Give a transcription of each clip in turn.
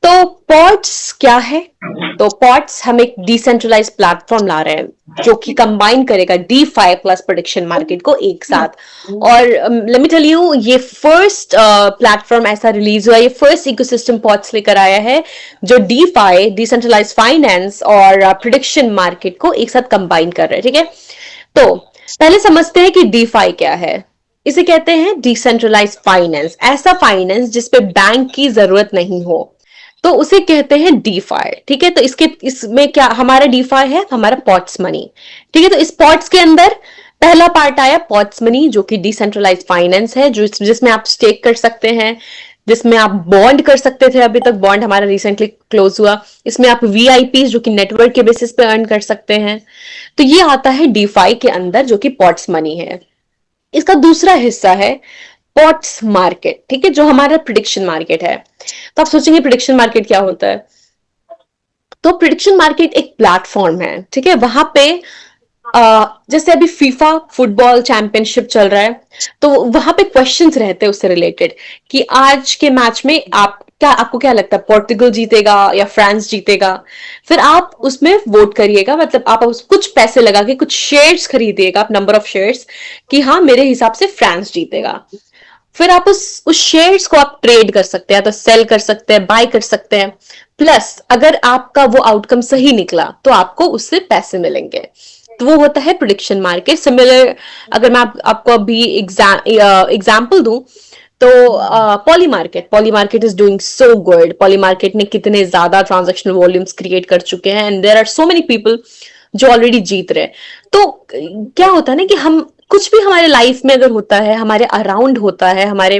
तो पॉड्स क्या है? तो पॉड्स हम एक डिसेंट्रलाइज प्लेटफॉर्म ला रहे हैं जो कि कंबाइन करेगा DeFi प्लस प्रेडिक्शन मार्केट को एक साथ। और लेट मी टेल यू, ये फर्स्ट प्लेटफॉर्म ऐसा रिलीज हुआ, ये फर्स्ट इकोसिस्टम पॉड्स लेकर आया है जो DeFi, डिसेंट्रलाइज फाइनेंस और प्रेडिक्शन मार्केट को एक साथ कंबाइन कर रहे हैं। ठीक है, तो पहले समझते हैं कि DeFi क्या है। इसे कहते हैं डिसेंट्रलाइज फाइनेंस, ऐसा फाइनेंस जिसपे बैंक की जरूरत नहीं हो, तो उसे कहते हैं DeFi। ठीक है, तो इसमें क्या हमारा DeFi है? हमारा पॉट्स मनी। ठीक है, तो इस पॉट्स के अंदर पहला पार्ट आया पॉट्स मनी, जो कि डिसेंट्रलाइज फाइनेंस है, जिसमें आप स्टेक कर सकते हैं, जिसमें आप बॉन्ड कर सकते थे। अभी तक बॉन्ड हमारा रिसेंटली क्लोज हुआ। इसमें आप VIP जो कि नेटवर्क के बेसिस पे अर्न कर सकते हैं। तो ये आता है DeFi के अंदर, जो कि पॉट्स मनी है। इसका दूसरा हिस्सा है पॉट्स मार्केट। ठीक है, जो हमारा प्रिडिक्शन मार्केट है। तो आप सोचेंगे प्रिडिक्शन मार्केट क्या होता है? तो प्रिडिक्शन मार्केट एक प्लेटफॉर्म है। ठीक है, वहां पे जैसे अभी फीफा फुटबॉल चैंपियनशिप चल रहा है, तो वहां पे क्वेश्चंस रहते हैं उससे रिलेटेड कि आज के मैच में आपको क्या लगता है, पोर्तुगल जीतेगा या फ्रांस जीतेगा? फिर आप उसमें वोट करिएगा, मतलब आप कुछ पैसे लगा के कुछ शेयर्स खरीदिएगा, नंबर ऑफ शेयर्स, कि हाँ मेरे हिसाब से फ्रांस जीतेगा। फिर आप उस शेयर्स को आप ट्रेड कर सकते हैं, तो सेल कर सकते हैं, बाय कर सकते हैं। प्लस अगर आपका वो आउटकम सही निकला तो आपको उससे पैसे मिलेंगे। तो वो होता है प्रिडिक्शन मार्केट। सिमिलर अगर मैं आपको अभी एग्जाम्पल दूं, तो Polymarket is doing so good. Polymarket ने कितने ज्यादा ट्रांजेक्शनल वॉल्यूम्स क्रिएट कर चुके हैं, and there are so many people जो ऑलरेडी जीत रहे हैं। तो क्या होता है ना कि हम कुछ भी हमारे लाइफ में अगर होता है, हमारे अराउंड होता है, हमारे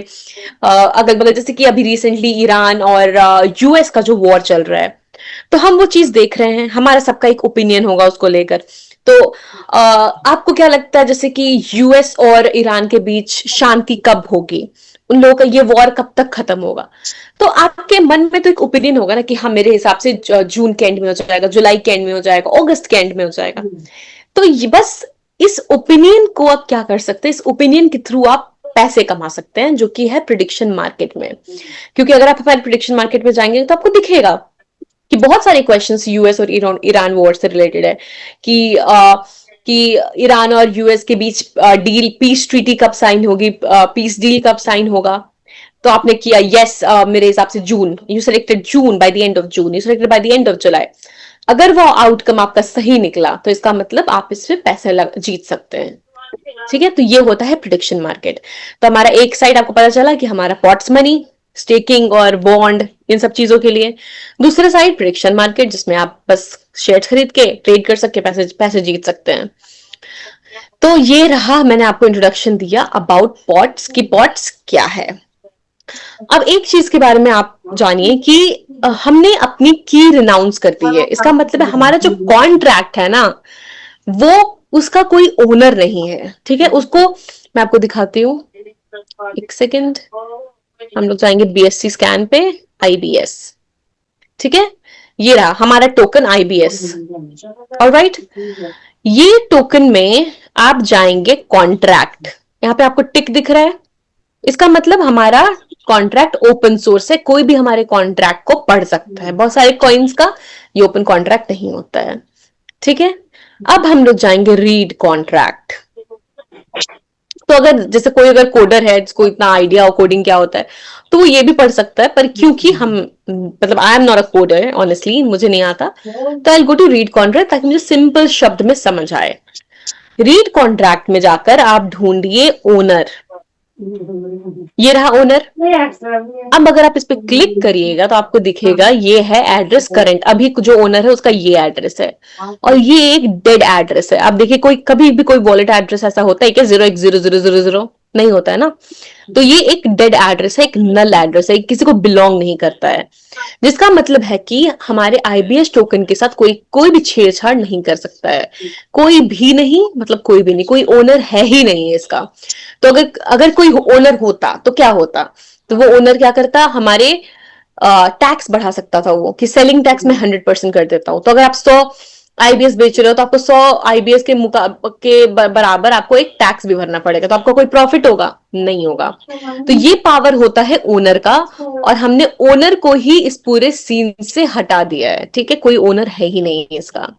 अगल बगल, जैसे कि अभी रिसेंटली ईरान और US का जो वॉर चल रहा है, तो हम वो चीज देख रहे हैं, हमारा सबका एक ओपिनियन होगा उसको लेकर। तो आपको क्या लगता है, जैसे कि US और ईरान के बीच शांति कब होगी, उन लोगों का ये वॉर कब तक खत्म होगा? तो आपके मन में तो एक ओपिनियन होगा ना कि हाँ मेरे हिसाब से जून के एंड में हो जाएगा, जुलाई के एंड में हो जाएगा, अगस्त के एंड में हो जाएगा। तो ये बस इस ओपिनियन को आप क्या कर सकते हैं, इस ओपिनियन के थ्रू आप पैसे कमा सकते हैं, जो कि है प्रिडिक्शन मार्केट में। क्योंकि अगर आप हमारे प्रिडिक्शन मार्केट में जाएंगे तो आपको दिखेगा कि बहुत सारे क्वेश्चंस US और ईरान वॉर से रिलेटेड है कि ईरान और US के बीच डील, पीस ट्रीटी कब साइन होगी, पीस डील कब साइन होगा। तो आपने किया यस, मेरे हिसाब से June, you selected June, by the end of June, you selected by the end of July. अगर वो आउटकम आपका सही निकला तो इसका मतलब आप इसमें पैसे जीत सकते हैं। ठीक है, तो ये होता है प्रिडिक्शन मार्केट। तो हमारा एक साइड आपको पता चला कि हमारा पॉट्स मनी, स्टेकिंग और बॉन्ड, इन सब चीजों के लिए। दूसरे साइड प्रिडिक्शन मार्केट, जिसमें आप बस शेयर्स खरीद के ट्रेड कर सकते, पैसे जीत सकते हैं। तो ये रहा, मैंने आपको इंट्रोडक्शन दिया अबाउट पॉट्स की पॉट्स क्या है। अब एक चीज के बारे में आप जानिए कि हमने अपनी की रिनाउंस कर दी है। इसका मतलब है हमारा जो कॉन्ट्रैक्ट है ना, वो उसका कोई ओनर नहीं है। ठीक है, उसको मैं आपको दिखाती हूँ, एक सेकेंड। हम लोग जाएंगे BSC स्कैन पे, IBS। ठीक है, ये रहा हमारा टोकन IBS। ऑलराइट, ये टोकन में आप जाएंगे कॉन्ट्रैक्ट, यहाँ पे आपको टिक दिख रहा है, इसका मतलब हमारा कॉन्ट्रैक्ट ओपन सोर्स है, कोई भी हमारे कॉन्ट्रैक्ट को पढ़ सकता है। बहुत सारे कॉइन्स का ये ओपन कॉन्ट्रैक्ट नहीं होता है। ठीक है, अब हम लोग जाएंगे रीड कॉन्ट्रैक्ट। तो अगर जैसे कोई अगर कोडर है जिसको इतना आइडिया हो कोडिंग क्या होता है, तो वो ये भी पढ़ सकता है। पर क्योंकि हम, मतलब I am not a coder honestly, मुझे नहीं आता, तो आई गो टू रीड कॉन्ट्रैक्ट ताकि मुझे सिंपल शब्द में समझ आए। रीड कॉन्ट्रैक्ट में जाकर आप ढूंढिए ओनर, ये रहा ओनर। अब अगर आप इस पे क्लिक करिएगा तो आपको दिखेगा ये है एड्रेस करंट, अभी जो ओनर है उसका ये एड्रेस है, और ये एक डेड एड्रेस है। आप देखिए कोई कभी भी कोई वॉलेट एड्रेस ऐसा होता है क्या, 0100000 नहीं होता है ना। तो ये एक डेड एड्रेस है, एक नल एड्रेस है, किसी को बिलोंग नहीं करता है, जिसका मतलब है कि हमारे IBS टोकन के साथ कोई भी छेड़छाड़ नहीं कर सकता है, कोई भी नहीं, मतलब कोई भी नहीं, कोई ओनर है ही नहीं है इसका। तो अगर कोई ओनर होता तो क्या होता, तो वो ओनर क्या करता, हमारे टैक्स बढ़ा सकता था वो, कि सेलिंग टैक्स में 100% कर देता हूं। तो अगर आप आईबीएस बेच रहे हो तो आपको 100 आईबीएस के बराबर आपको एक टैक्स भी भरना पड़ेगा, तो आपका कोई प्रॉफिट होगा? नहीं होगा। तो ये पावर होता है ओनर का, और हमने ओनर को ही इस पूरे सीन से हटा दिया है। ठीक है, कोई ओनर है ही नहीं इसका।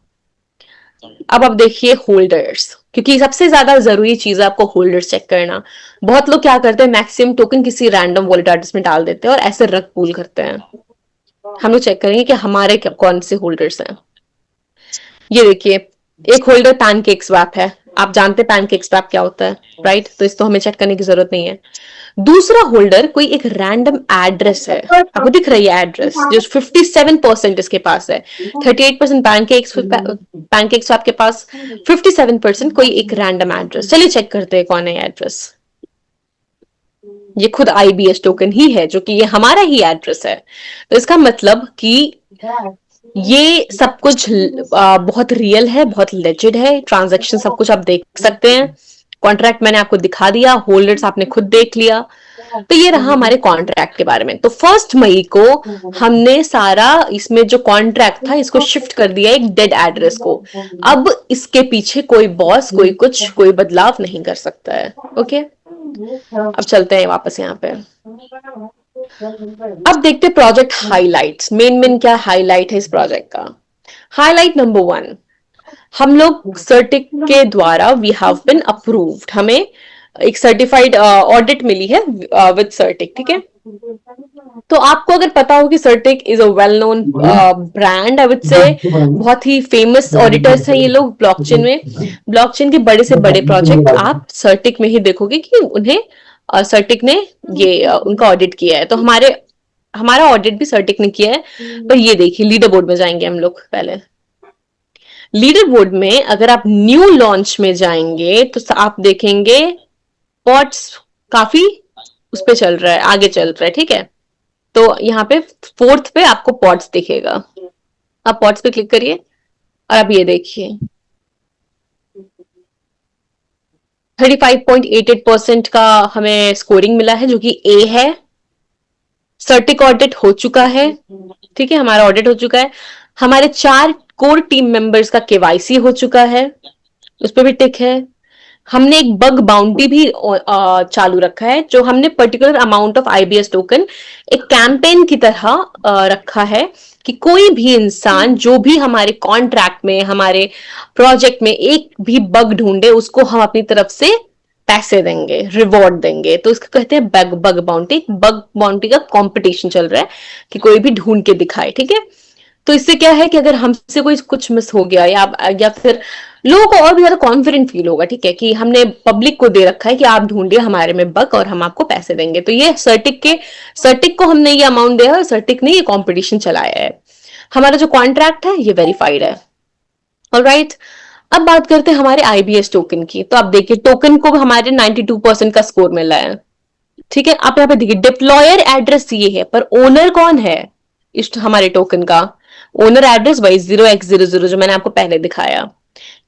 अब देखिए होल्डर्स, क्योंकि सबसे ज्यादा जरूरी चीज है आपको होल्डर्स चेक करना। बहुत लोग क्या करते हैं, मैक्सिमम टोकन किसी रैंडम वॉलेट एड्रेस में डाल देते हैं और ऐसे रग पूल करते हैं। हम लोग चेक करेंगे कि हमारे कौन से होल्डर्स हैं। ये देखिए, एक होल्डर पैनकेक स्वैप है। आप जानते हैं पैनकेक स्वैप क्या होता है, राइट? तो इसको हमें चेक करने की जरूरत नहीं है। दूसरा होल्डर कोई एक रैंडम एड्रेस है, आपको दिख रही है एड्रेस, जो 57% इसके पास है। 38% पैनकेक स्वैप के पास, 57% कोई एक रैंडम एड्रेस। चलिए चेक करते हैं कौन है एड्रेस। ये खुद आईबीएस टोकन ही है, जो कि ये हमारा ही एड्रेस है। तो इसका मतलब कि ये सब कुछ बहुत रियल है, बहुत लेजिड है। ट्रांजैक्शन सब कुछ आप देख सकते हैं। कॉन्ट्रैक्ट मैंने आपको दिखा दिया, होल्डर्स आपने खुद देख लिया। तो ये रहा हमारे कॉन्ट्रैक्ट के बारे में। तो 1 मई को हमने सारा इसमें जो कॉन्ट्रैक्ट था इसको शिफ्ट कर दिया एक डेड एड्रेस को। अब इसके पीछे कोई बॉस, कोई कुछ, कोई बदलाव नहीं कर सकता है। ओके, अब चलते हैं वापस यहाँ पे। अब देखते हैं प्रोजेक्ट हाइलाइट्स। मेन क्या हाईलाइट है इस प्रोजेक्ट का? हाईलाइट नंबर 1, हम लोग सर्टिक के द्वारा वी हैव बीन अप्रूव्ड। हमें एक सर्टिफाइड ऑडिट मिली है विद सर्टिक। ठीक है, तो आपको अगर पता हो कि CertiK is a well known brand, I would say बहुत ही फेमस ऑडिटर्स हैं ये लोग ब्लॉकचेन में। ब्लॉकचेन के बड़े से बड़े प्रोजेक्ट आप सर्टिक में ही देखोगे कि उन्हें सर्टिक ने ये उनका ऑडिट किया है। तो हमारा ऑडिट भी सर्टिक ने किया है। पर ये देखिए, लीडर बोर्ड में जाएंगे हम लोग। पहले लीडर बोर्ड में अगर आप न्यू लॉन्च में जाएंगे तो आप देखेंगे पॉट्स काफी उस पे चल रहा है, आगे चल रहा है। ठीक है, तो यहाँ पे 4th पे आपको पॉट्स दिखेगा। आप पॉट्स पे क्लिक करिए और अब ये देखिए 35.88% का हमें स्कोरिंग मिला है, जो कि ए है। सर्टिक ऑडिट हो चुका है। ठीक है, हमारा ऑडिट हो चुका है। हमारे 4 कोर टीम मेंबर्स का केवाईसी हो चुका है, उस पर भी टिक है। हमने एक बग बाउंटी भी चालू रखा है, जो हमने particular amount of IBS token एक कैंपेन की तरह रखा है कि कोई भी इंसान जो भी हमारे कॉन्ट्रैक्ट में, हमारे प्रोजेक्ट में एक भी बग ढूंढे, उसको हम अपनी तरफ से पैसे देंगे, रिवॉर्ड देंगे। तो इसको कहते हैं बग बाउंटी। बग बाउंटी का कंपटीशन चल रहा है कि कोई भी ढूंढ के दिखाए। ठीक है, तो इससे क्या है कि अगर हमसे कोई कुछ मिस हो गया या फिर लोगों को और भी ज्यादा कॉन्फिडेंट फील होगा। ठीक है, कि हमने पब्लिक को दे रखा है कि आप ढूंढिए हमारे में बग और हम आपको पैसे देंगे। तो ये सर्टिक को हमने ये अमाउंट दिया है, सर्टिक ने ये कॉम्पिटिशन चलाया है। हमारा जो कॉन्ट्रैक्ट है ये वेरीफाइड है। ऑलराइट, अब बात करते हैं हमारे आईबीएस टोकन की। तो आप देखिए, टोकन को हमारे 92% का स्कोर मिला है। ठीक है, आप यहाँ पे देखिए डिप्लॉयर एड्रेस ये है, पर ओनर कौन है इस हमारे टोकन का? ओनर एड्रेस वही 0x00 जो मैंने आपको पहले दिखाया।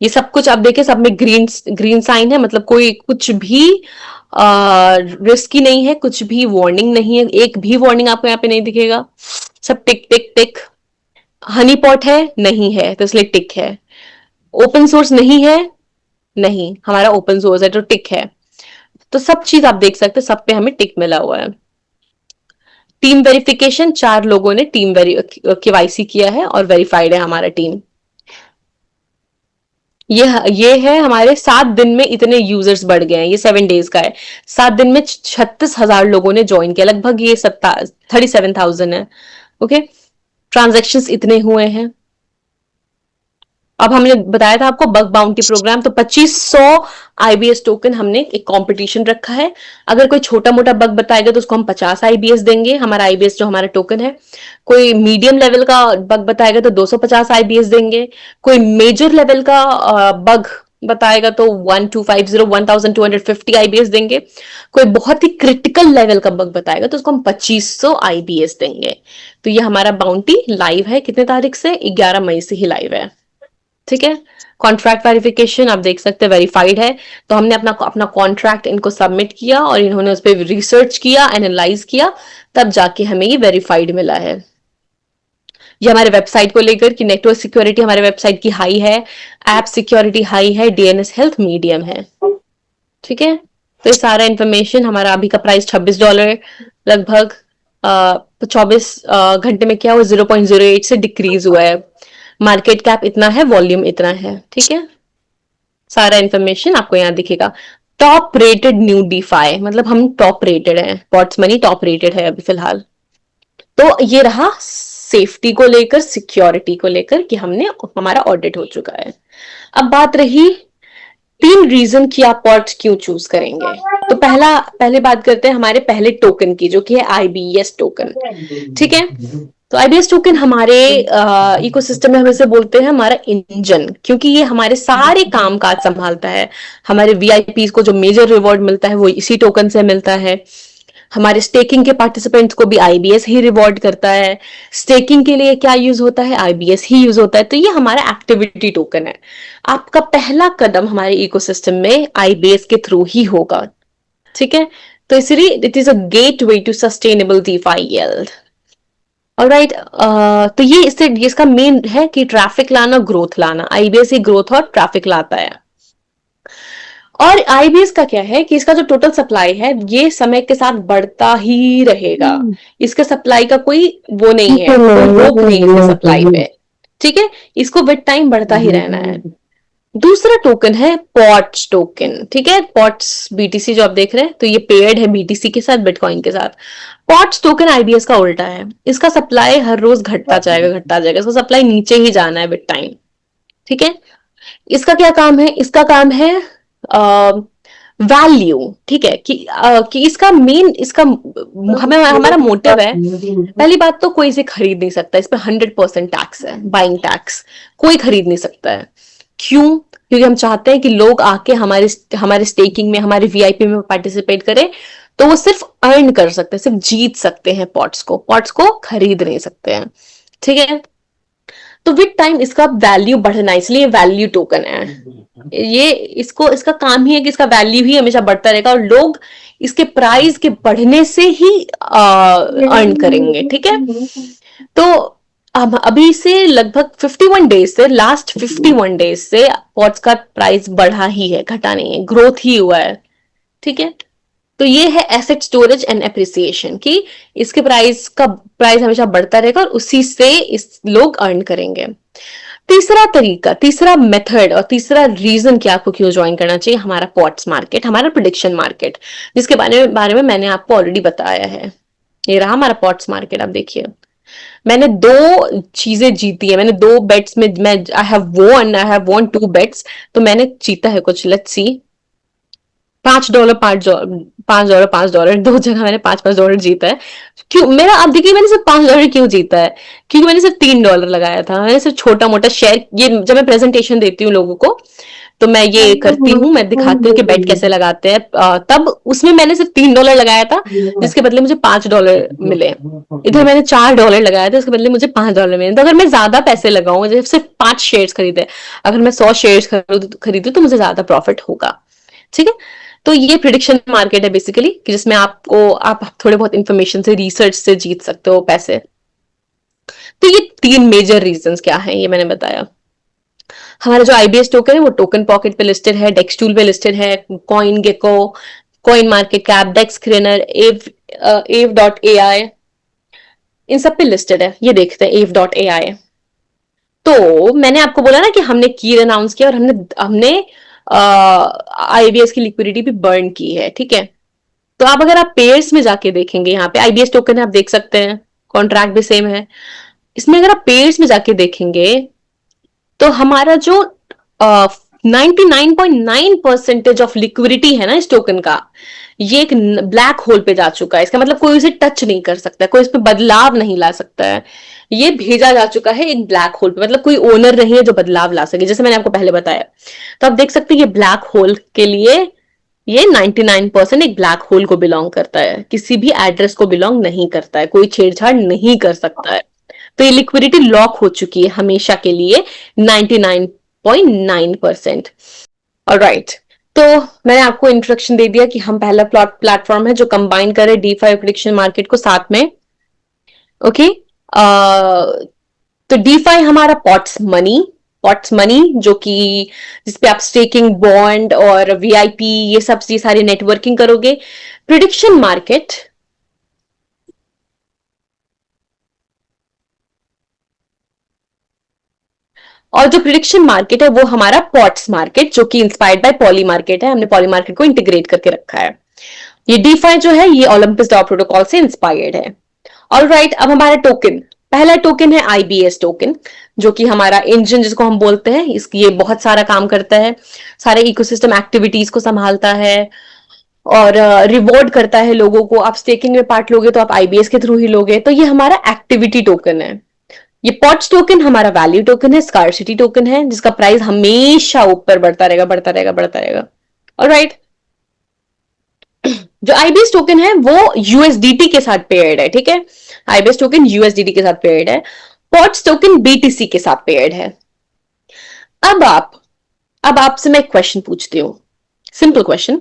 ये सब कुछ आप देखिए, सब में ग्रीन साइन है, मतलब कोई कुछ भी रिस्की नहीं है, कुछ भी वार्निंग नहीं है। एक भी वार्निंग आपको यहाँ पे नहीं दिखेगा, सब टिक टिक टिक। हनी पॉट है? नहीं है, तो इसलिए टिक है। ओपन सोर्स नहीं है? नहीं, हमारा ओपन सोर्स है तो टिक है। तो सब चीज आप देख सकते हैं, सब पे हमें टिक मिला हुआ है। टीम वेरिफिकेशन, 4 लोगों ने टीम केवाईसी किया है और वेरीफाइड है हमारा टीम। ये है हमारे 7 दिन में इतने यूजर्स बढ़ गए हैं। ये 7 डेज का है। 7 दिन में 36,000 लोगों ने ज्वाइन किया, लगभग ये 37,000 है। ओके, ट्रांजैक्शंस इतने हुए हैं। अब हमने बताया था आपको बग बाउंटी प्रोग्राम, तो 2500 आईबीएस टोकन हमने एक कंपटीशन रखा है। अगर कोई छोटा मोटा बग बताएगा तो उसको हम 50 आईबीएस देंगे, हमारा आईबीएस जो हमारा टोकन है। कोई मीडियम लेवल का बग बताएगा तो 250 आईबीएस देंगे। कोई मेजर लेवल का बग बताएगा तो 1250 आईबीएस देंगे। कोई बहुत ही क्रिटिकल लेवल का बग बताएगा तो उसको हम 2500 आईबीएस देंगे। तो ये हमारा बाउंटी लाइव है, कितने तारीख से? 11 मई से ही लाइव है। ठीक है, कॉन्ट्रैक्ट वेरिफिकेशन आप देख सकते हैं वेरीफाइड है। तो हमने अपना कॉन्ट्रैक्ट इनको सबमिट किया और इन्होंने उस पर रिसर्च किया, एनालाइज किया, तब जाके हमें ये वेरीफाइड मिला है। ये हमारे वेबसाइट को लेकर कि नेटवर्क सिक्योरिटी हमारे वेबसाइट की हाई है, ऐप सिक्योरिटी हाई है, डीएनएस हेल्थ मीडियम है। ठीक है, तो ये सारा इंफॉर्मेशन। हमारा अभी का प्राइस $26 लगभग 24 घंटे में क्या हुआ, 0.08 से डिक्रीज हुआ है। मार्केट कैप इतना है, वॉल्यूम इतना है। ठीक है, सारा इंफॉर्मेशन आपको यहाँ दिखेगा। टॉप रेटेड न्यू डीफाई, मतलब हम टॉप रेटेड हैं, पॉट्स मनी टॉप रेटेड है अभी फिलहाल। तो ये रहा सेफ्टी को लेकर, सिक्योरिटी को लेकर कि हमने हमारा ऑडिट हो चुका है। अब बात रही 3 रीजन कि आप पॉट्स क्यों चूज करेंगे। तो पहले बात करते हैं हमारे पहले टोकन की, जो कि है आईबीएस टोकन। ठीक है, तो आईबीएस टोकन हमारे इकोसिस्टम में हम इसे बोलते हैं हमारा इंजन, क्योंकि ये हमारे सारे काम काज संभालता है। हमारे वीआईपी को जो मेजर रिवॉर्ड मिलता है वो इसी टोकन से मिलता है। हमारे स्टेकिंग के पार्टिसिपेंट्स को भी आईबीएस ही रिवॉर्ड करता है। स्टेकिंग के लिए क्या यूज होता है, आईबीएस ही यूज होता है। तो ये हमारा एक्टिविटी टोकन है। आपका पहला कदम हमारे इकोसिस्टम में आईबीएस के थ्रू ही होगा। ठीक है, तो इसलिए it is a gateway to sustainable DeFi yield. Alright, तो ये इसका मेन है कि ट्रैफिक लाना, ग्रोथ लाना। आईबीएस ही ग्रोथ और ट्रैफिक लाता है। और आईबीएस का क्या है कि इसका जो टोटल सप्लाई है ये समय के साथ बढ़ता ही रहेगा। इसके सप्लाई का कोई वो नहीं है, कोई रोक नहीं है इसके सप्लाई पे। ठीक है, इसको विद टाइम बढ़ता ही रहना है। दूसरा टोकन है पॉट्स टोकन। ठीक है, पॉट्स बीटीसी जो आप देख रहे हैं, तो ये पेयर्ड है बीटीसी के साथ, बिटकॉइन के साथ। पॉट्स टोकन आईबीएस का उल्टा है। इसका सप्लाई हर रोज घटता जाएगा। इसका सप्लाई नीचे ही जाना है विद टाइम। ठीक है, इसका क्या काम है, इसका काम है वैल्यू। ठीक है, कि इसका मेन, इसका हमें हमारा मोटिव है। पहली बात तो कोई इसे खरीद नहीं सकता, इस पर 100% टैक्स है, बाइंग टैक्स। कोई खरीद नहीं सकता है। क्यों? क्योंकि हम चाहते हैं कि लोग आके हमारे स्टेकिंग में, हमारे वीआईपी में पार्टिसिपेट करें, तो वो सिर्फ अर्न कर सकते हैं, सिर्फ जीत सकते हैं पॉट्स को खरीद नहीं सकते हैं। ठीक है, तो विद टाइम इसका वैल्यू बढ़ना, इसलिए वैल्यू टोकन है ये। इसका काम ही है कि इसका वैल्यू ही हमेशा बढ़ता रहेगा और लोग इसके प्राइस के बढ़ने से ही अर्न करेंगे। ठीक है, तो अभी से लगभग 51 डेज से, लास्ट 51 डेज से पॉट्स का प्राइस बढ़ा ही है, घटा नहीं है, ग्रोथ ही हुआ है। ठीक है, तो ये है एसेट स्टोरेज एंड एप्रिसिएशन, कि इसके प्राइस हमेशा बढ़ता रहेगा और उसी से इस लोग अर्न करेंगे। तीसरा तरीका, तीसरा मेथड और तीसरा रीजन कि आपको क्यों ज्वाइन करना चाहिए हमारा पॉट्स मार्केट, हमारा प्रेडिक्शन मार्केट, जिसके बारे में मैंने आपको ऑलरेडी बताया है। ये रहा हमारा पॉट्स मार्केट। आप देखिए, मैंने 2 चीजें जीती है। मैंने 2 बेट्स में आई हैव वॉन 2 बेट्स, तो मैंने जीता है कुछ। लेट्स सी, $5, $5, 2 जगह मैंने $5 जीता है। क्यों मेरा, आप देखिए मैंने सिर्फ $5 क्यों जीता है, क्योंकि मैंने सिर्फ $3 लगाया था। मैंने सिर्फ छोटा मोटा शेयर, ये जब मैं प्रेजेंटेशन देती हूँ लोगों को तो मैं ये करती हूँ, मैं दिखाती हूँ कि बेट कैसे लगाते हैं। तब उसमें मैंने सिर्फ $3 लगाया था, जिसके बदले मुझे $5 मिले। इधर मैंने $4 लगाया था, इसके बदले मुझे $5 मिले। तो अगर मैं ज्यादा पैसे लगाऊं, जैसे सिर्फ 5 शेयर्स खरीदे, अगर मैं 100 शेयर्स खरीदू तो मुझे ज्यादा प्रॉफिट होगा। ठीक है, तो ये प्रिडिक्शन मार्केट है बेसिकली, कि जिसमें आप थोड़े बहुत इंफॉर्मेशन से, रिसर्च से जीत सकते हो पैसे। तो ये 3 मेजर रीजंस क्या हैं ये मैंने बताया। हमारा जो आईबीएस टोकन है वो टोकन पॉकेट पे लिस्टेड है, डेक्सटूल पे लिस्टेड है, CoinGecko, CoinMarketCap, DEX Screener, एव.ai, इन सब पे लिस्टेड है। ये देखते हैं एव.ai। तो मैंने आपको बोला ना कि हमने की अनाउंस किया और हमने आईबीएस की लिक्विडिटी भी बर्न की है। ठीक है, तो अगर आप पेयर्स में जाके देखेंगे, यहाँ पे आईबीएस टोकन है, आप देख सकते हैं, कॉन्ट्रैक्ट भी सेम है। इसमें अगर आप पेयर्स में जाके देखेंगे तो हमारा जो 99.9% ऑफ लिक्विडिटी है ना इस टोकन का, ये एक ब्लैक होल पे जा चुका है। इसका मतलब कोई उसे टच नहीं कर सकता, कोई इस पे बदलाव नहीं ला सकता है। ये भेजा जा चुका है एक ब्लैक होल पे, मतलब कोई ओनर नहीं है जो बदलाव ला सके, जैसे मैंने आपको पहले बताया। तो आप देख सकते हैं ये ब्लैक होल के लिए ये 99% एक ब्लैक होल को बिलोंग करता है, किसी भी एड्रेस को बिलोंग नहीं करता है, कोई छेड़छाड़ नहीं कर सकता है। तो ये लिक्विडिटी लॉक हो चुकी है हमेशा के लिए 99.9%। ऑलराइट, तो मैंने आपको इंट्रोडक्शन दे दिया कि हम पहला प्लेटफॉर्म है जो कंबाइन करे डीफाई प्रेडिक्शन मार्केट को साथ में। ओके, तो डीफाई हमारा पॉट्स मनी जो कि जिसपे आप स्टेकिंग बॉन्ड और वीआईपी ये सारी नेटवर्किंग करोगे। प्रिडिक्शन मार्केट और जो प्रिडिक्शन मार्केट है वो हमारा पॉट्स मार्केट जो कि इंस्पायर्ड बाय पॉली मार्केट है, हमने पॉली मार्केट को इंटीग्रेट करके रखा है। ये डीफाई जो है ये ओलंपस डॉ प्रोटोकॉल से इंस्पायर्ड है। ऑलराइट, अब हमारा टोकन, पहला टोकन है आईबीएस टोकन जो कि हमारा इंजन जिसको हम बोलते हैं, ये बहुत सारा काम करता है, सारे इकोसिस्टम एक्टिविटीज को संभालता है और रिवॉर्ड करता है लोगों को। आप स्टेकिंग में पार्ट लोगे तो आप आईबीएस के थ्रू ही लोगे, तो ये हमारा एक्टिविटी टोकन है। ये पॉट्स टोकन हमारा वैल्यू टोकन है, स्कार्सिटी टोकन है जिसका प्राइस हमेशा ऊपर बढ़ता रहेगा बढ़ता रहेगा बढ़ता रहेगा। ऑलराइट, जो आईबीएस टोकन है वो यूएसडीटी के साथ पेयर्ड है, ठीक है, आईबीएस टोकन यूएसडीटी के साथ पेयर्ड है, पॉट्स टोकन बीटीसी के साथ पेयर्ड है। अब आपसे मैं एक क्वेश्चन पूछती हूं, सिंपल क्वेश्चन।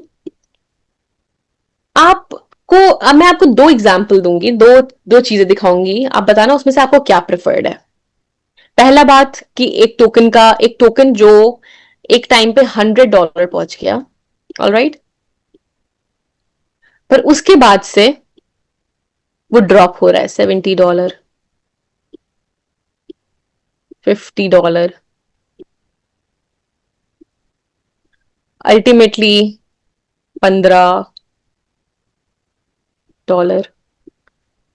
मैं आपको दो एग्जांपल दूंगी, दो चीजें दिखाऊंगी, आप बताना उसमें से आपको क्या प्रेफर्ड है। पहला बात कि एक टोकन जो एक टाइम पे $100 पहुंच गया, ऑलराइट, पर उसके बाद से वो ड्रॉप हो रहा है $70, $50, अल्टीमेटली $15,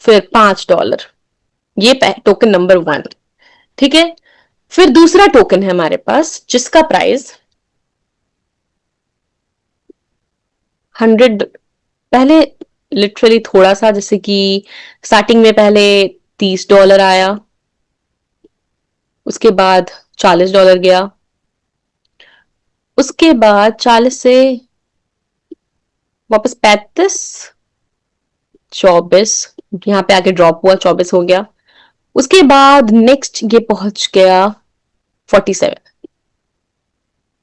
फिर $5। ये टोकन नंबर 1, ठीक है। फिर दूसरा टोकन है हमारे पास जिसका प्राइस 100, पहले लिटरली थोड़ा सा, जैसे कि स्टार्टिंग में पहले $30 आया, उसके बाद $40 गया, उसके बाद 40 से वापस 35, 24, यहां पे आके ड्रॉप हुआ, 24 हो गया। उसके बाद नेक्स्ट ये पहुंच गया 47,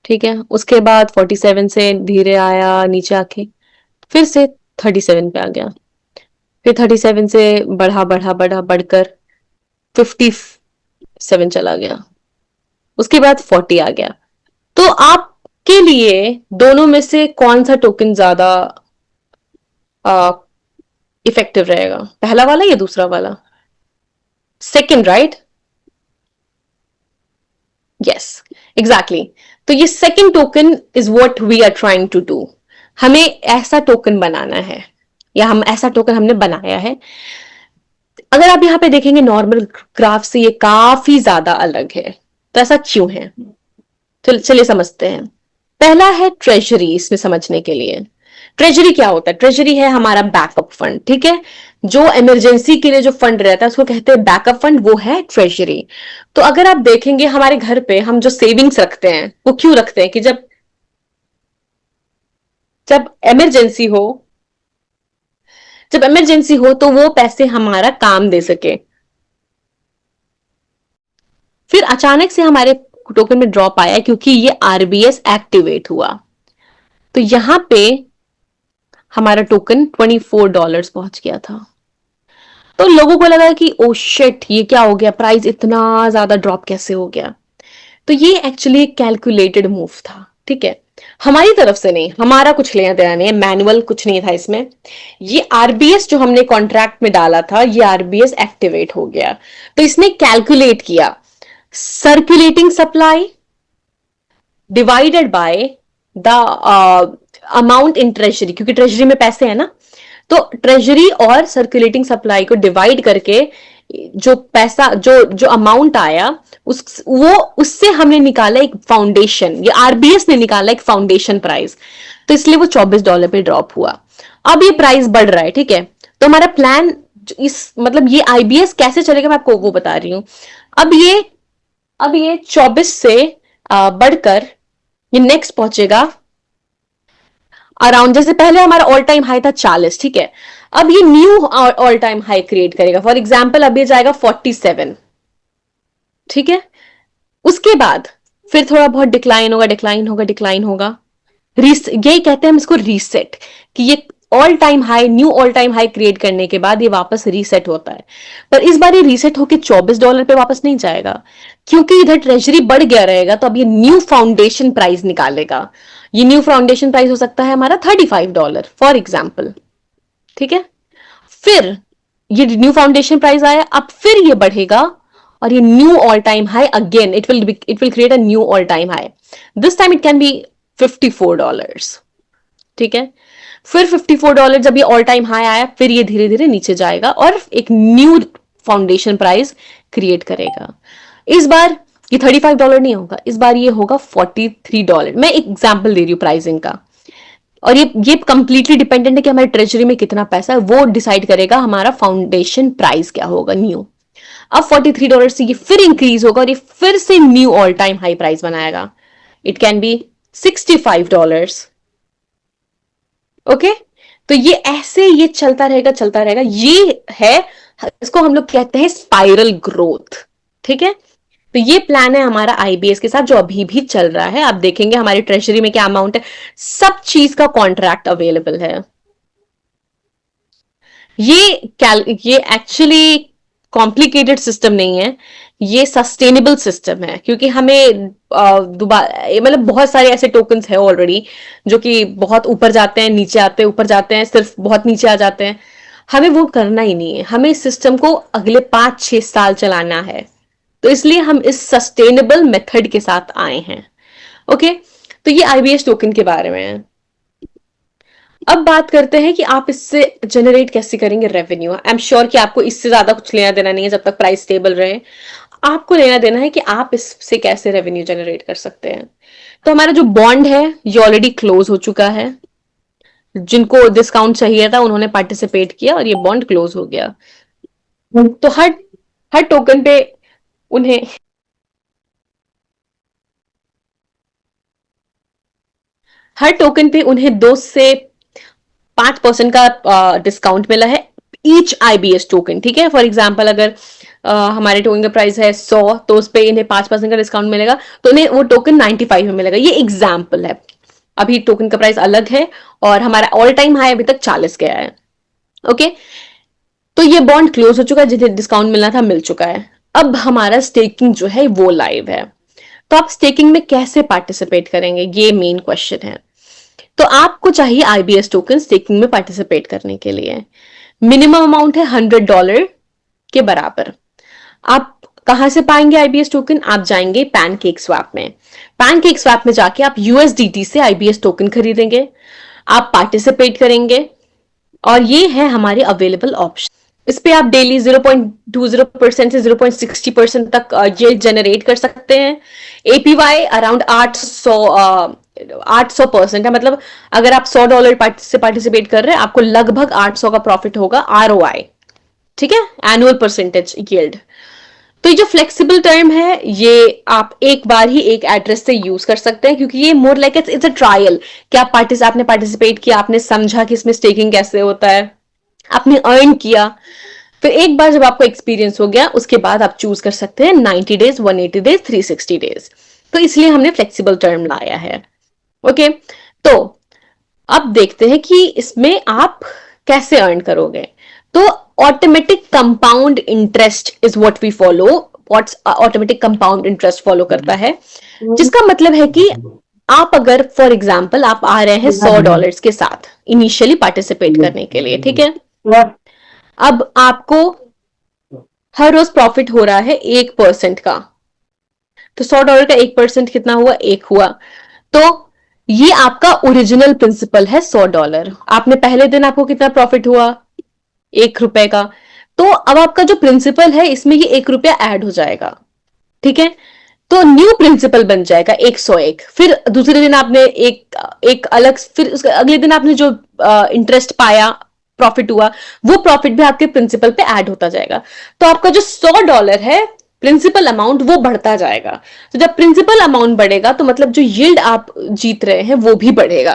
ठीक है। उसके बाद 47 से धीरे आया नीचे आके, फिर से 37 पे आ गया, फिर 37 से बढ़ा बढ़ा बढ़ा बढ़कर 57 चला गया, उसके बाद 40 आ गया। तो आपके लिए दोनों में से कौन सा टोकन ज्यादा इफेक्टिव रहेगा, पहला वाला या दूसरा वाला? Second, right? Yes, exactly. तो ये second token is what we are trying to do. हमें ऐसा टोकन बनाना है, या हम ऐसा टोकन हमने बनाया है। अगर आप यहां पे देखेंगे नॉर्मल ग्राफ से ये काफी ज्यादा अलग है, तो ऐसा क्यों है? चलिए समझते हैं। पहला है ट्रेजरी, इसमें समझने के लिए ट्रेजरी क्या होता है। ट्रेजरी है हमारा बैकअप फंड, ठीक है, जो इमरजेंसी के लिए जो फंड रहता है उसको कहते हैं बैकअप फंड, वो है ट्रेजरी। तो अगर आप देखेंगे हमारे घर पे हम जो सेविंग्स रखते हैं वो क्यों रखते हैं कि जब इमरजेंसी हो, तो वो पैसे हमारा काम दे सके। फिर अचानक से हमारे टोकन में ड्रॉप आया क्योंकि ये आरबीएस एक्टिवेट हुआ, तो यहां पे हमारा टोकन $24 पहुंच गया था। तो लोगों को लगा कि ओ शिट, ये क्या हो गया, प्राइस इतना ज्यादा ड्रॉप कैसे हो गया। तो ये एक्चुअली एक कैलकुलेटेड मूव था, ठीक है, हमारी तरफ से नहीं, हमारा कुछ लेना देना नहीं है, मैनुअल कुछ नहीं था इसमें। ये आरबीएस जो हमने कॉन्ट्रैक्ट में डाला था, ये आरबीएस एक्टिवेट हो गया, तो इसने कैलकुलेट किया circulating supply divided by the amount in treasury, क्योंकि ट्रेजरी में पैसे है ना, तो ट्रेजरी और सर्कुलेटिंग सप्लाई को डिवाइड करके जो पैसा जो अमाउंट आया उससे हमने निकाला एक फाउंडेशन, ये आरबीएस ने निकाला एक फाउंडेशन प्राइस, तो इसलिए वो $24 पे ड्रॉप हुआ। अब ये प्राइस बढ़ रहा है, ठीक है, तो हमारा प्लान मतलब ये आईबीएस कैसे चलेगा मैं आपको वो बता रही हूं। अब ये 24 से बढ़कर ये नेक्स्ट पहुंचेगा अराउंड, जैसे पहले हमारा ऑल टाइम हाई था 40, ठीक है, अब ये knew all time high create करेगा। फॉर एग्जांपल अब ये जाएगा 47, ठीक है। उसके बाद फिर थोड़ा बहुत डिक्लाइन होगा, यही कहते हैं हम इसको रीसेट, कि ये all time high, knew all time high create करने के बाद ये वापस रीसेट होता है, पर इस बार ये रीसेट होके $24 पे वापस नहीं जाएगा, क्योंकि इधर ट्रेजरी बढ़ गया रहेगा, तो अब ये न्यू फाउंडेशन प्राइस निकालेगा। ये न्यू फाउंडेशन प्राइस हो सकता है हमारा $35 फॉर एग्जाम्पल, ठीक है। फिर ये न्यू फाउंडेशन प्राइस आया, अब फिर ये बढ़ेगा और ये knew all time high again, it will create a knew all time high, this time it can be $54, ठीक है। फिर $54 जब ये ऑल टाइम हाई आया, फिर ये धीरे धीरे नीचे जाएगा और एक न्यू फाउंडेशन प्राइस क्रिएट करेगा। इस बार ये $35 नहीं होगा, इस बार ये होगा $43। मैं एक एग्जाम्पल दे रही हूँ प्राइसिंग का, और ये कंप्लीटली डिपेंडेंट है कि हमारे ट्रेजरी में कितना पैसा है, वो डिसाइड करेगा हमारा फाउंडेशन प्राइस क्या होगा न्यू। अब $43 से ये फिर इंक्रीज होगा और ये फिर से knew all time high price बनाएगा, इट कैन बी $65, ओके। तो ये ऐसे ये चलता रहेगा, ये है, इसको हम लोग कहते हैं स्पाइरल ग्रोथ, ठीक है। तो ये प्लान है हमारा आईबीएस के साथ जो अभी भी चल रहा है। आप देखेंगे हमारी ट्रेजरी में क्या अमाउंट है, सब चीज का कॉन्ट्रैक्ट अवेलेबल है। ये एक्चुअली कॉम्प्लिकेटेड सिस्टम नहीं है, ये सस्टेनेबल सिस्टम है, क्योंकि हमें दोबारा मतलब बहुत सारे ऐसे टोकन्स है ऑलरेडी जो कि बहुत ऊपर जाते हैं, नीचे आते हैं, ऊपर जाते हैं, सिर्फ बहुत नीचे आ जाते हैं। हमें वो करना ही नहीं है, हमें इस सिस्टम को अगले 5-6 साल चलाना है, तो इसलिए हम इस सस्टेनेबल मेथड के साथ आए हैं, ओके। तो ये आईबीएस टोकन के बारे में है। अब बात करते हैं कि आप इससे जनरेट कैसे करेंगे रेवेन्यू। आई एम श्योर कि आपको इससे ज्यादा कुछ लेना देना नहीं है जब तक प्राइस स्टेबल रहे, आपको लेना देना है कि आप इससे कैसे रेवेन्यू जनरेट कर सकते हैं। तो हमारा जो बॉन्ड है ये ऑलरेडी क्लोज हो चुका है, जिनको डिस्काउंट चाहिए था उन्होंने पार्टिसिपेट किया और ये बॉन्ड क्लोज हो गया। तो हर टोकन पे उन्हें हर टोकन पे उन्हें 2 से 5% का डिस्काउंट मिला है ईच आईबीएस टोकन, ठीक है। फॉर एग्जांपल अगर हमारे टोकन का प्राइस है 100, तो उस पर इन्हें 5% का डिस्काउंट मिलेगा, तो उन्हें वो टोकन 95 में मिलेगा। ये एग्जाम्पल है, अभी टोकन का प्राइस अलग है और हमारा ऑल टाइम हाई अभी तक 40 गया है, ओके। तो ये बॉन्ड क्लोज हो चुका है, जिन्हें डिस्काउंट मिलना था मिल चुका है। अब हमारा स्टेकिंग जो है वो लाइव है। तो आप स्टेकिंग में कैसे पार्टिसिपेट करेंगे, ये मेन क्वेश्चन है। तो आपको चाहिए आईबीएस टोकन स्टेकिंग में पार्टिसिपेट करने के लिए। मिनिमम अमाउंट है $100 के बराबर। आप कहां से पाएंगे आईबीएस टोकन, आप जाएंगे पैनकेक स्वैप में। पैनकेक स्वैप में जाके आप यूएसडीटी से आईबीएस टोकन खरीदेंगे, आप पार्टिसिपेट करेंगे, और ये है हमारे अवेलेबल ऑप्शन। इस पे आप डेली 0.20% से 0.60% तक ये जनरेट कर सकते हैं। एपीवाई अराउंड 800% है, मतलब अगर आप $100 से पार्टिसिपेट कर रहे हैं, आपको लगभग 800 का प्रॉफिट होगा आरओआई, ठीक है, एनुअल परसेंटेज यील्ड। तो ये जो फ्लेक्सिबल टर्म है ये आप एक बार ही एक एड्रेस से यूज कर सकते हैं, क्योंकि ये more like it's a trial कि आपने पार्टिसिपेट किया, आपने समझा कि इसमें स्टेकिंग कैसे होता है, आपने अर्न किया। फिर एक बार जब आपको एक्सपीरियंस हो गया, उसके बाद आप चूज कर सकते हैं 90 डेज, 180 डेज, 360 डेज। तो इसलिए हमने फ्लेक्सिबल टर्म लाया है, ओके। तो अब देखते हैं कि इसमें आप कैसे अर्न करोगे। तो automatic compound interest is what we follow. What's automatic compound interest follow करता है, जिसका मतलब है कि आप अगर फॉर एग्जाम्पल आप आ रहे हैं $100 के साथ इनिशियली पार्टिसिपेट करने के लिए, ठीक है। अब आपको हर रोज प्रॉफिट हो रहा है 1% का, तो $100 का 1% कितना हुआ, 1 हुआ। तो ये आपका ओरिजिनल प्रिंसिपल है $100। आपने पहले दिन आपको कितना प्रॉफिट हुआ, ₹1 का। तो अब आपका जो प्रिंसिपल है इसमें ये ₹1 ऐड हो जाएगा, ठीक है। तो न्यू प्रिंसिपल बन जाएगा 101। फिर दूसरे दिन आपने एक अलग, फिर उसके अगले दिन आपने जो इंटरेस्ट पाया, प्रॉफिट हुआ, वो प्रॉफिट भी आपके प्रिंसिपल पे ऐड होता जाएगा। तो आपका जो $100 है प्रिंसिपल अमाउंट वो बढ़ता जाएगा। तो जब प्रिंसिपल अमाउंट बढ़ेगा तो मतलब जो यील्ड आप जीत रहे हैं वो भी बढ़ेगा,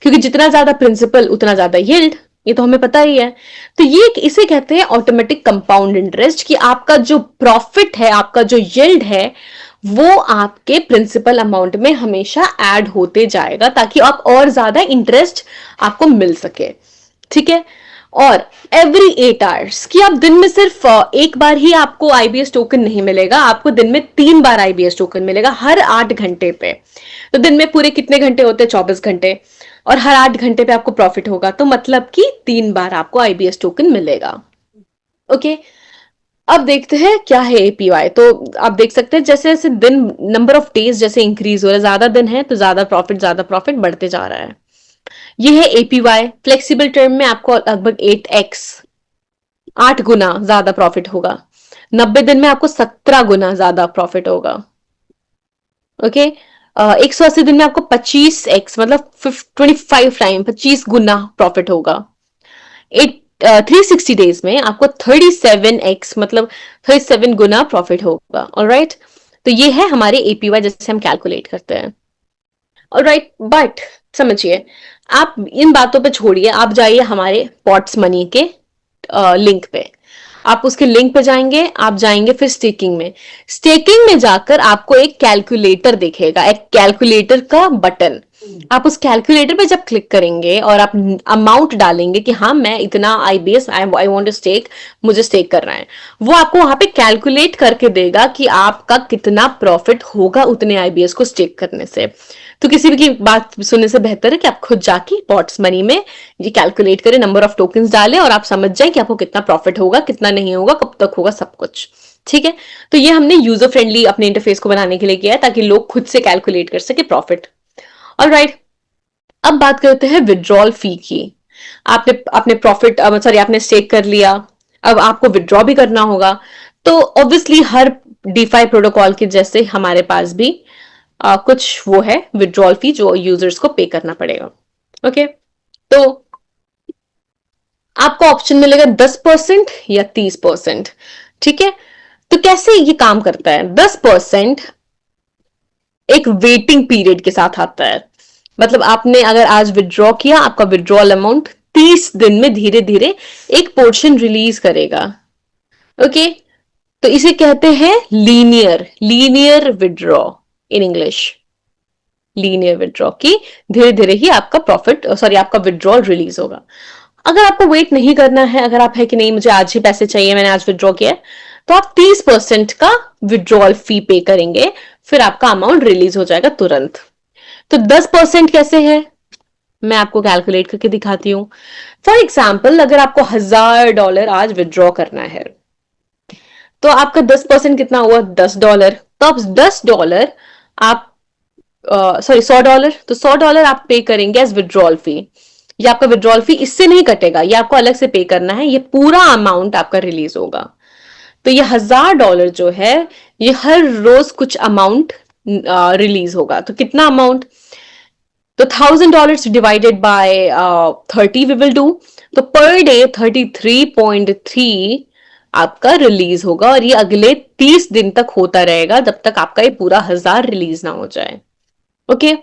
क्योंकि जितना ज्यादा प्रिंसिपल उतना ज्यादा यील्ड, ये तो हमें पता ही है। तो ये इसे कहते हैं ऑटोमेटिक कंपाउंड इंटरेस्ट, कि आपका जो प्रॉफिट है, आपका जो यील्ड है, वो आपके प्रिंसिपल अमाउंट में हमेशा ऐड होते जाएगा, ताकि आप और ज्यादा इंटरेस्ट आपको मिल सके। ठीक है। और एवरी 8 आवर्स कि आप दिन में सिर्फ एक बार ही आपको आईबीएस टोकन नहीं मिलेगा, आपको दिन में 3 बार आईबीएस टोकन मिलेगा हर 8 घंटे पे। तो दिन में पूरे कितने घंटे होते हैं? 24 घंटे। और हर 8 घंटे पे आपको प्रॉफिट होगा, तो मतलब कि 3 बार आपको आईबीएस टोकन मिलेगा। ओके, अब देखते हैं क्या है एपीवाई। तो आप देख सकते हैं जैसे जैसे दिन, नंबर ऑफ डेज जैसे इंक्रीज हो रहा है, ज्यादा दिन है तो ज्यादा प्रॉफिट बढ़ते जा रहा है। ये है एपीवाई। फ्लेक्सिबल टर्म में आपको लगभग 8x, 8 गुना ज्यादा प्रॉफिट होगा। 90 दिन में आपको 17 गुना ज्यादा प्रॉफिट होगा। ओके, 180 दिन में आपको 25x मतलब 25 टाइम, 25 गुना प्रॉफिट होगा। 360 डेज में आपको 37x मतलब 37 गुना प्रॉफिट होगा। ऑलराइट, तो ये है हमारे एपीवाई जैसे हम कैलकुलेट करते हैं। ऑलराइट, बट समझिए, आप इन बातों पे छोड़िए, आप जाइए हमारे पॉट्स मनी के लिंक पे। आप उसके लिंक पे जाएंगे, आप जाएंगे फिर स्टेकिंग में। स्टेकिंग में जाकर आपको एक कैलकुलेटर दिखेगा, एक कैलकुलेटर का बटन। आप उस कैलकुलेटर पे जब क्लिक करेंगे और आप अमाउंट डालेंगे कि हाँ मैं इतना आईबीएस आई वांट टू स्टेक, मुझे स्टेक करना है, वो आपको वहां पे कैलकुलेट करके देगा कि आपका कितना प्रॉफिट होगा उतने आईबीएस को स्टेक करने से। तो किसी भी की बात सुनने से बेहतर है कि आप खुद जाके पॉट्स मनी में ये कैलकुलेट करें, नंबर ऑफ टोकन्स डालें और आप समझ जाएं कि आपको कितना प्रॉफिट होगा, कितना नहीं होगा, कब तक होगा, सब कुछ। ठीक है, तो ये हमने यूजर फ्रेंडली अपने इंटरफेस को बनाने के लिए किया है ताकि लोग खुद से कैलकुलेट कर सके प्रॉफिट। ऑलराइट, अब बात करते हैं विड्रॉल फी की। आपने अपने प्रॉफिट सॉरी आपने स्टेक कर लिया, अब आपको विड्रॉ भी करना होगा। तो ऑब्वियसली हर डीफाई प्रोटोकॉल के जैसे हमारे पास भी कुछ वो है विड्रॉल फी जो यूजर्स को पे करना पड़ेगा। ओके, तो आपको ऑप्शन मिलेगा 10% या 30%। ठीक है, तो कैसे ये काम करता है? 10% एक वेटिंग पीरियड के साथ आता है। मतलब आपने अगर आज विड्रॉ किया, आपका विड्रॉल अमाउंट 30 दिन में धीरे धीरे एक पोर्शन रिलीज करेगा। ओके, तो इसे कहते हैं linear withdraw in English. Linear withdraw की धीरे धीरे ही आपका प्रॉफिट सॉरी आपका विड्रॉल रिलीज होगा। अगर आपको वेट नहीं करना है, अगर आप है कि नहीं मुझे आज ही पैसे चाहिए, मैंने आज विड्रॉ किया, तो आप 30% का विड्रॉल फी पे करेंगे, फिर आपका अमाउंट रिलीज हो जाएगा तुरंत। तो 10% कैसे है, मैं आपको कैलकुलेट करके दिखाती हूं। फॉर एग्जाम्पल, अगर आपको $1000 आज विड्रॉ करना है, तो आपका 10% कितना हुआ? $10। तो आप $10 आप सॉरी $100, तो $100 आप पे करेंगे एज विड्रॉल फी। ये आपका विड्रॉल फी इससे नहीं कटेगा, ये आपको अलग से पे करना है, ये पूरा अमाउंट आपका रिलीज होगा। तो ये $1000 जो है, ये हर रोज कुछ अमाउंट रिलीज होगा। तो कितना अमाउंट? तो $1000 divided by 30 we will do. तो पर डे 33.3 आपका रिलीज होगा, और ये अगले 30 दिन तक होता रहेगा जब तक आपका ये पूरा 1000 रिलीज ना हो जाए। ओके,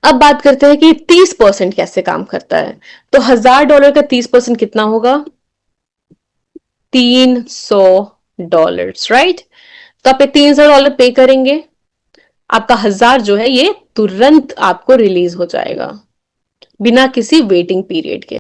अब बात करते हैं कि 30% कैसे काम करता है। तो $1000 का 30% कितना होगा? $300, राइट। तो आप $300 पे करेंगे, आपका 1000 जो है ये तुरंत आपको रिलीज हो जाएगा बिना किसी वेटिंग पीरियड के।